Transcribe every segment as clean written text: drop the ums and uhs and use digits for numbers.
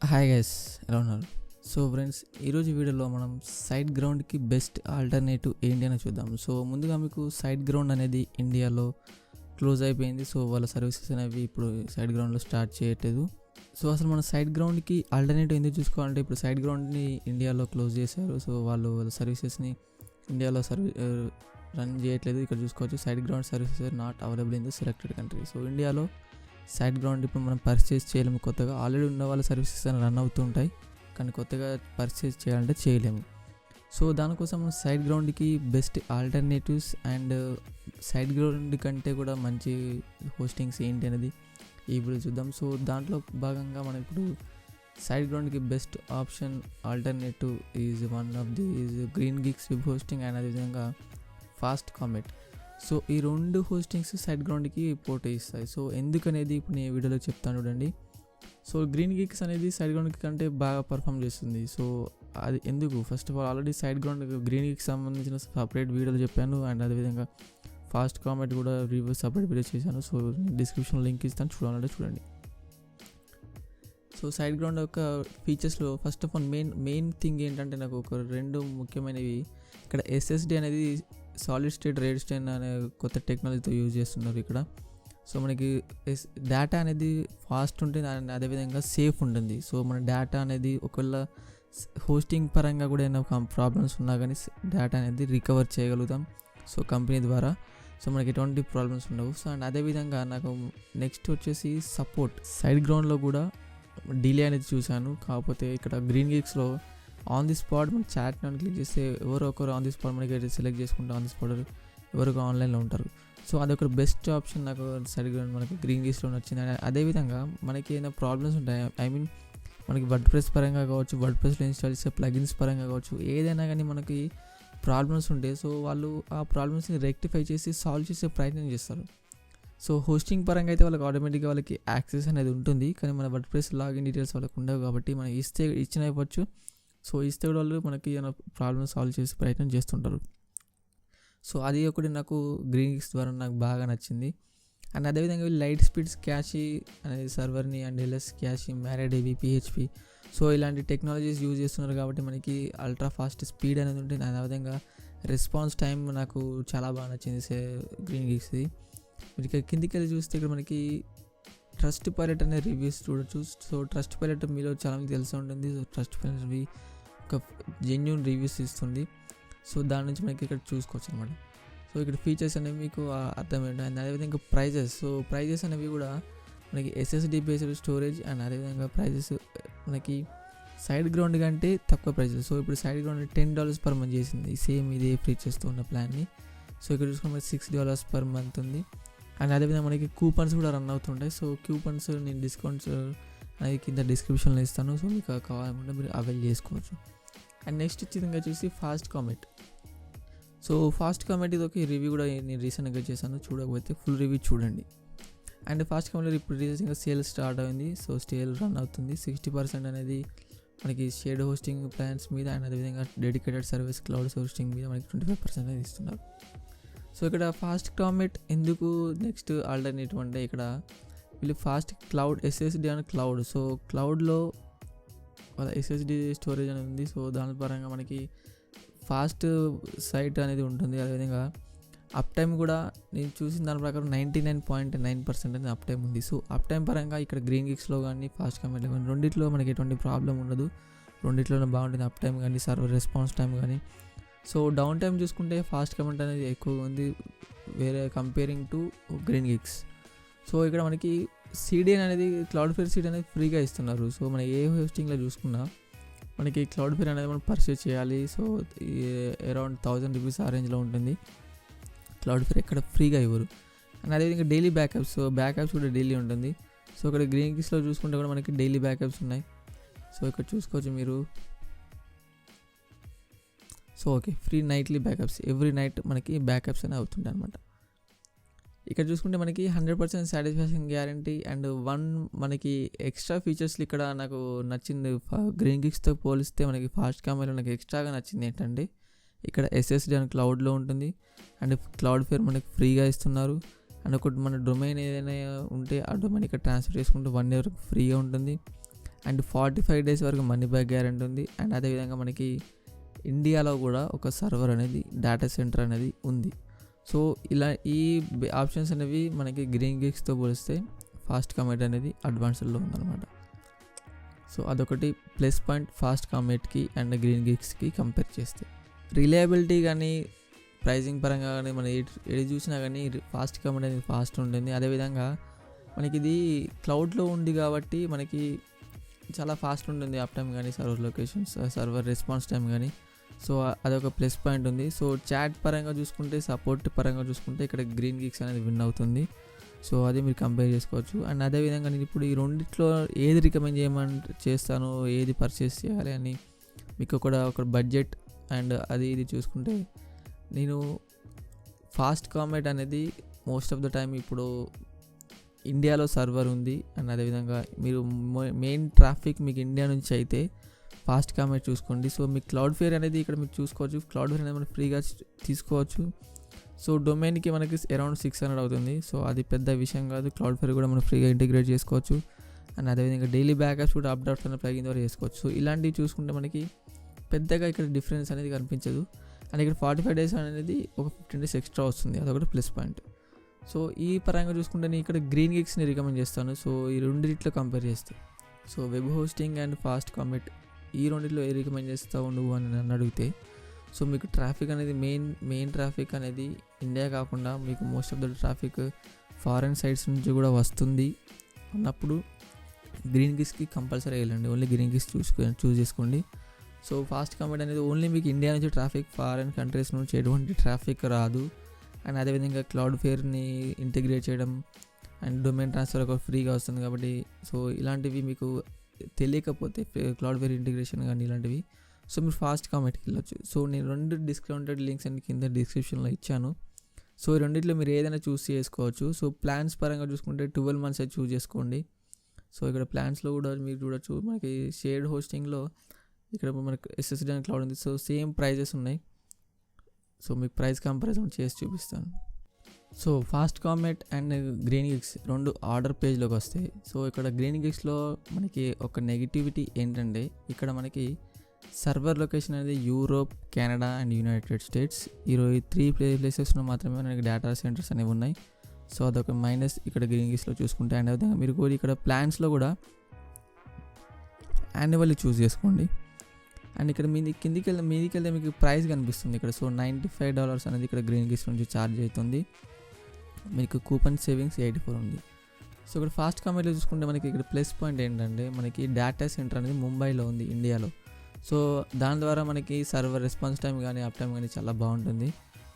Hi guys, ఎలా ఉన్నారు? So friends, ఈరోజు వీడియోలో మనం సైడ్ గ్రౌండ్కి బెస్ట్ ఆల్టర్నేటివ్ ఏంటి అని చూద్దాం. సో ముందుగా మీకు సైడ్ గ్రౌండ్ అనేది ఇండియాలో క్లోజ్ అయిపోయింది. సో వాళ్ళ సర్వీసెస్ అనేవి ఇప్పుడు సైడ్ గ్రౌండ్లో స్టార్ట్ చేయట్లేదు. సో అసలు మన సైడ్ గ్రౌండ్కి ఆల్టర్నేటివ్ ఎందుకు చూసుకోవాలంటే, ఇప్పుడు సైడ్ గ్రౌండ్ని ఇండియాలో క్లోజ్ చేశారు. సో వాళ్ళ సర్వీసెస్ని ఇండియాలో రన్ చేయట్లేదు. ఇక్కడ చూసుకోవచ్చు, SiteGround services are not available in the selected country. So ఇండియాలో సైడ్ గ్రౌండ్ ఇప్పుడు మనం పర్చేస్ చేయలేము. కొత్తగా ఆల్రెడీ ఉన్న వాళ్ళ సర్వీసెస్ అని రన్ అవుతుంటాయి, కానీ కొత్తగా పర్చేస్ చేయాలంటే చేయలేము. సో దానికోసం మనం సైడ్ గ్రౌండ్కి best alternatives and side ground కంటే కూడా మంచి హోస్టింగ్స్ ఏంటి అనేది ఇప్పుడు చూద్దాం. సో దాంట్లో భాగంగా మనం ఇప్పుడు సైడ్ గ్రౌండ్కి best option alternative is one of the green గిక్స్ web hosting and అదేవిధంగా ఫాస్ట్ కామెట్. సో ఈ రెండు హోస్టింగ్స్ సైడ్ గ్రౌండ్కి పోర్ట్ ఇస్తాయి. సో ఎందుకనేది ఇప్పుడు నేను వీడియోలో చెప్తాను చూడండి. సో గ్రీన్ గిక్స్ అనేది సైడ్ గ్రౌండ్ కంటే బాగా పర్ఫామ్ చేస్తుంది. సో అది ఎందుకు, first of all already SiteGround GreenGeeks సంబంధించిన సపరేట్ వీడియోలు చెప్పాను, అండ్ అదేవిధంగా ఫాస్ట్ కామెట్ కూడా రివ్యూ సపరేట్ వీడియో చేశాను. సో డిస్క్రిప్షన్లో లింక్ ఇస్తాను, చూడాలంటే చూడండి. సో సైడ్ గ్రౌండ్ యొక్క ఫీచర్స్లో first of all main thing ఏంటంటే, నాకు ఒక రెండు ముఖ్యమైనవి. ఇక్కడ SSD అనేది సాలిడ్ స్టేట్ రేడ్ స్టైన్ అనే కొత్త టెక్నాలజీతో యూజ్ చేస్తున్నారు ఇక్కడ. సో మనకి డేటా అనేది ఫాస్ట్ ఉంటుంది అండ్ అదేవిధంగా సేఫ్ ఉంటుంది. సో మన డేటా అనేది ఒకవేళ హోస్టింగ్ పరంగా కూడా ఏమైనా ప్రాబ్లమ్స్ ఉన్నా కానీ డేటా అనేది రికవర్ చేయగలుగుతాం సో కంపెనీ ద్వారా. సో మనకి ఎటువంటి ప్రాబ్లమ్స్ ఉండవు. సో అండ్ అదేవిధంగా నాకు నెక్స్ట్ వచ్చేసి సపోర్ట్. సైడ్ గ్రౌండ్లో కూడా డిలే అనేది చూశాను, కాకపోతే ఇక్కడ గ్రీన్ గిక్స్లో ఆన్ ది స్పాట్ మన చాట్ని క్లిక్ చేస్తే ఎవరో ఒకరు ఆన్ ది స్పాట్ మనకి సెలెక్ట్ చేసుకుంటే ఆన్ ది స్పాట్ ఎవరికి ఆన్లైన్లో ఉంటారు. సో అదొక బెస్ట్ ఆప్షన్ నాకు సైడ్ గ్రౌండ్ మనకి గ్రీన్ గిక్స్లో నచ్చింది. అదేవిధంగా మనకి ఏదైనా ప్రాబ్లమ్స్ ఉంటాయి, మనకి వర్డ్ ప్రెస్ పరంగా కావచ్చు, వర్డ్ ప్రెస్లో ఇన్స్టాల్ చేసే ప్లగిన్స్ పరంగా కావచ్చు, ఏదైనా కానీ మనకి ప్రాబ్లమ్స్ ఉంటాయి. సో వాళ్ళు ఆ ప్రాబ్లమ్స్ని రెక్టిఫై చేసి సాల్వ్ చేసే ప్రయత్నం చేస్తారు. సో హోస్టింగ్ పరంగా అయితే వాళ్ళకి ఆటోమేటిక్గా వాళ్ళకి యాక్సెస్ అనేది ఉంటుంది, కానీ మన వర్డ్ ప్రెస్ లాగిన్ డీటెయిల్స్ వాళ్ళకి ఉండవు కాబట్టి మనం ఇచ్చిన ఇవ్వచ్చు. సో ఇస్తే కూడా వాళ్ళు మనకి ఏమైనా ప్రాబ్లమ్ సాల్వ్ చేసే ప్రయత్నం చేస్తుంటారు. సో అది ఒకటి నాకు గ్రీన్ గిక్స్ ద్వారా నాకు బాగా నచ్చింది. అండ్ అదేవిధంగా లైట్ స్పీడ్స్ క్యాషీ అనేది సర్వర్ని and LS cache, MariaDB, PHP so ఇలాంటి టెక్నాలజీస్ యూజ్ చేస్తున్నారు కాబట్టి మనకి అల్ట్రా ఫాస్ట్ స్పీడ్ అనేది ఉంటుంది. అదేవిధంగా రెస్పాన్స్ టైం నాకు చాలా బాగా నచ్చింది గ్రీన్ గిక్స్ది. మీరు ఇక్కడ కిందికి వెళ్ళి చూస్తే ఇక్కడ మనకి ట్రస్ట్ పైలట్ అనే రివ్యూస్ చూడొచ్చు. సో ట్రస్ట్ పైలట్ మీలో చాలా మందికి తెలిసి ఉంటుంది. సో ట్రస్ట్ పైలట్వి ఒక జెన్యూన్ రివ్యూస్ ఇస్తుంది. సో దాని నుంచి మనకి ఇక్కడ చూసుకోవచ్చు అనమాట. సో ఇక్కడ ఫీచర్స్ అనేవి మీకు అర్థమైంది. అండ్ అదేవిధంగా ప్రైజెస్. సో ప్రైజెస్ అనేవి కూడా మనకి SSD బేస్డ్ స్టోరేజ్ అండ్ అదేవిధంగా ప్రైజెస్ మనకి సైడ్ గ్రౌండ్ కంటే తక్కువ ప్రైజెస్. సో ఇప్పుడు సైడ్ గ్రౌండ్ $10 per month చేసింది సేమ్ ఇదే ఫీచర్స్తో ఉన్న ప్లాన్ని. సో ఇక్కడ చూసుకుంటే మనకి $6 per month ఉంది. అండ్ అదేవిధంగా మనకి కూపన్స్ కూడా రన్ అవుతుంటాయి. సో కూపన్స్ నేను డిస్కౌంట్స్ అనేది కింద డిస్క్రిప్షన్లో ఇస్తాను. సో మీకు కావాలనుకుంటే మీరు అవైల్ చేసుకోవచ్చు. అండ్ నెక్స్ట్ విధంగా చూసి fast comet. So fast comet ఇది ఒక రివ్యూ కూడా నేను రీసెంట్గా చేశాను, చూడకపోతే ఫుల్ రివ్యూ చూడండి. అండ్ ఫాస్ట్ కామెట్ ఇప్పుడు రీసెంట్గా సేల్ స్టార్ట్ అయింది. సో సేల్ రన్ అవుతుంది. 60% అనేది మనకి షేర్డ్ హోస్టింగ్ ప్లాన్స్ మీద అండ్ అదేవిధంగా డెడికేటెడ్ సర్వీస్ క్లౌడ్ హోస్టింగ్ మీద మనకి 25% అనేది ఇస్తున్నారు. సో ఇక్కడ ఫాస్ట్ కామెట్ ఎందుకు నెక్స్ట్ ఆల్టర్నేటివ్ అంటే, ఇక్కడ వీళ్ళు ఫాస్ట్ క్లౌడ్ SSD అని క్లౌడ్. సో క్లౌడ్లో SSD స్టోరేజ్ అనేది ఉంది. సో దాని పరంగా మనకి ఫాస్ట్ సైట్ అనేది ఉంటుంది. అదేవిధంగా అప్ టైం కూడా నేను చూసిన దాని ప్రకారం 99.9% అనేది అప్ టైం ఉంది. సో అప్ టైం పరంగా ఇక్కడ గ్రీన్ గిక్స్లో కానీ ఫాస్ట్ కామెట్లో కానీ రెండిట్లో మనకి ఎటువంటి ప్రాబ్లం ఉండదు. రెండిట్లోనే బాగుంటుంది, అప్ టైం కానీ సర్వర్ రెస్పాన్స్ టైం కానీ. సో డౌన్ టైం చూసుకుంటే ఫాస్ట్ కామెట్ అనేది ఎక్కువగా ఉంది వేరే కంపేరింగ్ టు గ్రీన్ గిక్స్. సో ఇక్కడ మనకి CDN అనేది క్లౌడ్ఫేర్ CDN అనేది ఫ్రీగా ఇస్తున్నారు. సో మన ఏ హోస్టింగ్లో చూసుకున్నా మనకి క్లౌడ్ఫేర్ అనేది మనం పర్చేస్ చేయాలి. సో అరౌండ్ ₹1000 ఆ రేంజ్లో ఉంటుంది. క్లౌడ్ఫేర్ ఎక్కడ ఫ్రీగా ఇవ్వరు. అండ్ అదేవిధంగా డైలీ బ్యాకప్స్. సో బ్యాకప్స్ కూడా డైలీ ఉంటుంది. సో ఇక్కడ గ్రీన్ గిక్స్లో చూసుకుంటే కూడా మనకి డైలీ బ్యాకప్స్ ఉన్నాయి. సో ఇక్కడ చూసుకోవచ్చు మీరు. So okay, free nightly backups, every night మనకి బ్యాకప్స్ అని అవుతుంటాయి అనమాట. ఇక్కడ చూసుకుంటే మనకి 100% సాటిస్ఫాక్షన్ గ్యారంటీ అండ్ మనకి ఎక్స్ట్రా ఫీచర్స్ ఇక్కడ నాకు నచ్చింది. గ్రీన్ గిక్స్తో పోలిస్తే మనకి ఫాస్ట్ కామెట్లో నాకు ఎక్స్ట్రాగా నచ్చింది ఏంటంటే, ఇక్కడ SSD అని క్లౌడ్లో ఉంటుంది అండ్ క్లౌడ్ఫేర్ మనకి ఫ్రీగా ఇస్తున్నారు. అండ్ ఒకటి మన డొమైన్ ఏదైనా ఉంటే ఆ డొమైన్ ఇక్కడ ట్రాన్స్ఫర్ చేసుకుంటే 1 year ఫ్రీగా ఉంటుంది. అండ్ 45 days వరకు మనీ బ్యాక్ గ్యారెంటీ ఉంది. అండ్ అదేవిధంగా మనకి ఇండియాలో కూడా ఒక సర్వర్ అనేది డేటా సెంటర్ అనేది ఉంది. సో ఇలా ఈ ఆప్షన్స్ అనేవి మనకి గ్రీన్ గిక్స్తో పోలిస్తే ఫాస్ట్ కమిట్ అనేది అడ్వాన్స్డ్లో ఉందన్నమాట. సో అదొకటి plus point FastComet and గ్రీన్ గిక్స్కి కంపేర్ చేస్తే. రిలయబిలిటీ కానీ ప్రైజింగ్ పరంగా కానీ మనం ఏది చూసినా కానీ ఫాస్ట్ కమిట్ అనేది ఫాస్ట్ ఉంటుంది. అదేవిధంగా మనకి ఇది క్లౌడ్లో ఉంది కాబట్టి మనకి చాలా ఫాస్ట్ ఉంటుంది అప్ టైం కానీ server locations server response time కానీ. సో అదొక ప్లస్ పాయింట్ ఉంది. సో చాట్ పరంగా చూసుకుంటే సపోర్ట్ పరంగా చూసుకుంటే ఇక్కడ గ్రీన్ గిక్స్ అనేది విన్ అవుతుంది. సో అది మీరు కంపేర్ చేసుకోవచ్చు. అండ్ అదేవిధంగా నేను ఇప్పుడు ఈ రెండిట్లో ఏది రికమెండ్ చేస్తాను, ఏది పర్చేస్ చేయాలి అని మీకు ఒక బడ్జెట్ అండ్ అది ఇది చూసుకుంటే నేను ఫాస్ట్ కామెట్ అనేది మోస్ట్ ఆఫ్ ద టైం ఇప్పుడు ఇండియాలో సర్వర్ ఉంది. అండ్ అదేవిధంగా మీరు మెయిన్ ట్రాఫిక్ మీకు ఇండియా నుంచి అయితే ఫాస్ట్ కామెట్ చూసుకోండి. సో మీకు క్లౌడ్ఫేర్ అనేది ఇక్కడ మీరు చూసుకోవచ్చు. క్లౌడ్ఫేర్ అనేది మనం ఫ్రీగా తీసుకోవచ్చు. సో డొమైన్కి మనకి అరౌండ్ 600 అవుతుంది. సో అది పెద్ద విషయం కాదు. క్లౌడ్ఫేర్ కూడా మనం ఫ్రీగా ఇంటిగ్రేట్ చేసుకోవచ్చు. అండ్ అదేవిధంగా డైలీ బ్యాకప్స్ కూడా అప్డేట్స్ అనే ప్లగిన్ ద్వారా చేసుకోవచ్చు. సో ఇలాంటివి చూసుకుంటే మనకి పెద్దగా ఇక్కడ డిఫరెన్స్ అనేది కనిపించదు. అండ్ ఇక్కడ 45 days అనేది ఒక 15 days ఎక్స్ట్రా వస్తుంది. అదొకటి ప్లస్ పాయింట్. సో ఈ పరంగా చూసుకుంటే నేను ఇక్కడ గ్రీన్ గిక్స్ని రికమెండ్ చేస్తాను. సో ఈ రెండింటిలో కంపేర్ చేస్తే so web hosting and fast comet ఈ రెండింటిలో ఏ రికమెండ్ చేస్తావు నువ్వు అని నన్ను అడిగితే సో మీకు ట్రాఫిక్ అనేది మెయిన్ ట్రాఫిక్ అనేది ఇండియా కాకుండా మీకు most of the traffic foreign sites నుంచి కూడా వస్తుంది అన్నప్పుడు గ్రీన్ గిక్స్కి కంపల్సరీ వెళ్ళండి. ఓన్లీ గ్రీన్ గిక్స్ చూస్ చేసుకోండి. సో ఫాస్ట్ కామెట్ అనేది ఓన్లీ మీకు ఇండియా నుంచి ట్రాఫిక్, ఫారెన్ కంట్రీస్ నుంచి ఎటువంటి ట్రాఫిక్ రాదు. అండ్ అదేవిధంగా క్లౌడ్ఫేర్ని ఇంటిగ్రేట్ చేయడం అండ్ డొమైన్ ట్రాన్స్ఫర్ ఒక ఫ్రీగా వస్తుంది కాబట్టి సో ఇలాంటివి మీకు తెలియకపోతే క్లౌడ్ఫేర్ ఇంటిగ్రేషన్ కానీ ఇలాంటివి సో మీరు ఫాస్ట్ కామెట్కి వెళ్ళొచ్చు. సో నేను 2 డిస్కౌంటెడ్ లింక్స్ అని కింద డిస్క్రిప్షన్లో ఇచ్చాను. సో ఈ రెండింటిలో మీరు ఏదైనా చూస్ చేసుకోవచ్చు. సో ప్లాన్స్ పరంగా చూసుకుంటే 12 months చూస్ చేసుకోండి. సో ఇక్కడ ప్లాన్స్లో కూడా మీరు చూడొచ్చు. మనకి షేర్డ్ హోస్టింగ్లో ఇక్కడ మనకి SSD అండ్ క్లౌడ్ ఉంది. సో సేమ్ ప్రైజెస్ ఉన్నాయి. సో మీకు ప్రైస్ కంపారిజన్ చేసి చూపిస్తాను. So FastComet and GreenGeeks 2 order పేజ్లోకి వస్తాయి. సో ఇక్కడ గ్రీన్ గిక్స్లో మనకి ఒక నెగిటివిటీ ఏంటంటే ఇక్కడ మనకి సర్వర్ లొకేషన్ అనేది Europe, Canada and United states ఈ 3 ప్లేసెస్లో మాత్రమే మనకి డేటా సెంటర్స్ అనేవి ఉన్నాయి. సో అదొక మైనస్ ఇక్కడ గ్రీన్ గిక్స్లో చూసుకుంటే. అండ్ అదేవిధంగా మీరు కూడా ఇక్కడ ప్లాన్స్లో కూడా యాన్యువల్లీ చూస్ చేసుకోండి. అండ్ ఇక్కడ మీదికి వెళ్తే మీకు ప్రైస్ కనిపిస్తుంది ఇక్కడ. సో $95 అనేది ఇక్కడ గ్రీన్ గిక్స్ నుంచి ఛార్జ్ అవుతుంది. మీకు కూపన్ సేవింగ్స్ 84 ఉంది. సో ఇక్కడ ఫాస్ట్ కామెట్లో చూసుకుంటే మనకి ఇక్కడ ప్లస్ పాయింట్ ఏంటంటే మనకి డేటా సెంటర్ అనేది ముంబైలో ఉంది ఇండియాలో. సో దాని ద్వారా మనకి సర్వర్ రెస్పాన్స్ టైం కానీ అప్ టైం కానీ చాలా బాగుంటుంది.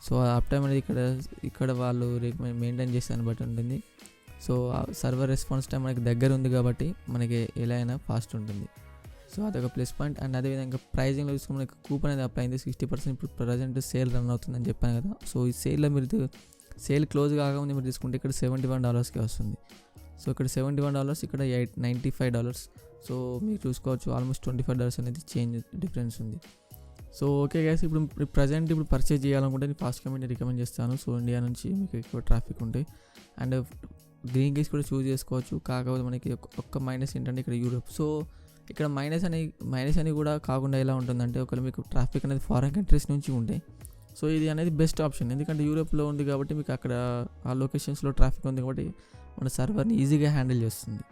సో అప్ టైం అనేది ఇక్కడ వాళ్ళు మెయింటైన్ చేసే దాన్ని బట్టి ఉంటుంది. సో సర్వర్ రెస్పాన్స్ టైం మనకి దగ్గర ఉంది కాబట్టి మనకి ఎలా అయినా ఫాస్ట్ ఉంటుంది. సో అదొక ప్లస్ పాయింట్. అండ్ అదేవిధంగా ప్రైజింగ్లో చూసుకుని మనకి కూపన్ అనేది అప్లై అయింది 60%. ఇప్పుడు ప్రజెంట్ సేల్ రన్ అవుతుందని చెప్పాను కదా. సో ఈ సేల్లో మీరు సేల్ క్లోజ్ కాకముందు మీరు తీసుకుంటే ఇక్కడ $71కే వస్తుంది. సో ఇక్కడ $71, ఇక్కడ $95. సో మీరు చూసుకోవచ్చు ఆల్మోస్ట్ $25 అనేది చేంజ్ డిఫరెన్స్ ఉంది. సో ఓకే గైస్, ఇప్పుడు ప్రజెంట్ పర్చేజ్ చేయాలనుకుంటే నేను ఫాస్ట్ కామెట్ని రికమెండ్ చేస్తాను. సో ఇండియా నుంచి మీకు ఎక్కువ ట్రాఫిక్ ఉంటాయి. అండ్ గ్రీన్ గిక్స్ కూడా చూస్ చేసుకోవచ్చు. కాకపోతే మనకి ఒక్క మైనస్ ఏంటంటే ఇక్కడ యూరోప్. సో ఇక్కడ మైనస్ అని కూడా కాకుండా ఎలా ఉంటుందంటే ఒకవేళ మీకు ట్రాఫిక్ అనేది ఫారెన్ కంట్రీస్ నుంచి ఉంటాయి. సో ఇది అనేది బెస్ట్ ఆప్షన్, ఎందుకంటే యూరోప్లో ఉంది కాబట్టి మీకు అక్కడ ఆ లొకేషన్స్లో ట్రాఫిక్ ఉంది కాబట్టి మన సర్వర్ని ఈజీగా హ్యాండిల్ చేస్తుంది.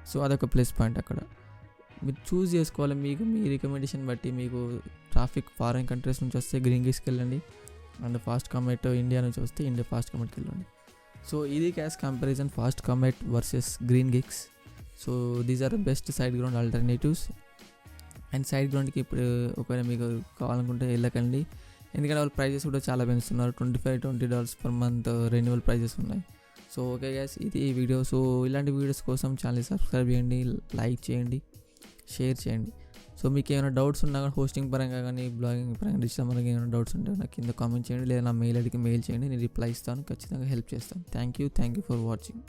సో అదొక ప్లస్ పాయింట్. అక్కడ మీరు చూస్ చేసుకోవాలి, మీకు మీ రికమెండేషన్ బట్టి. మీకు ట్రాఫిక్ ఫారెన్ కంట్రీస్ నుంచి వస్తే గ్రీన్ గిక్స్కి వెళ్ళండి, అండ్ ఫాస్ట్ కామెట్ ఇండియా నుంచి వస్తే ఇండియా ఫాస్ట్ కామెట్కి వెళ్ళండి. సో ఇది cash comparison FastComet versus GreenGeeks. So these are the best SiteGround alternatives. And సైడ్ గ్రౌండ్కి ఇప్పుడు ఒకవేళ మీకు కావాలనుకుంటే వెళ్ళకండి, ఎందుకంటే వాళ్ళ ప్రైజెస్ కూడా చాలా పెంచుతున్నారు. $25-20 per month రెన్యువల్ ప్రైజెస్ ఉన్నాయి. సో ఓకే గైస్, ఇది ఈ వీడియో. సో ఇలాంటి వీడియోస్ కోసం ఛానల్ సబ్స్క్రైబ్ చేయండి, లైక్ చేయండి, షేర్ చేయండి. సో మీకు ఏమైనా డౌట్స్ ఉన్నా కానీ హోస్టింగ్ పరంగా కానీ బ్లాగింగ్ పరంగా డిజిటల్ పరంగా ఏమైనా డౌట్స్ ఉంటే నాకు కింద కామెంట్ చేయండి, లేదా నా మెయిల్ ఐడికి మెయిల్ చేయండి, నేను రిప్లై ఇస్తాను, ఖచ్చితంగా హెల్ప్ చేస్తాను. Thank you for watching.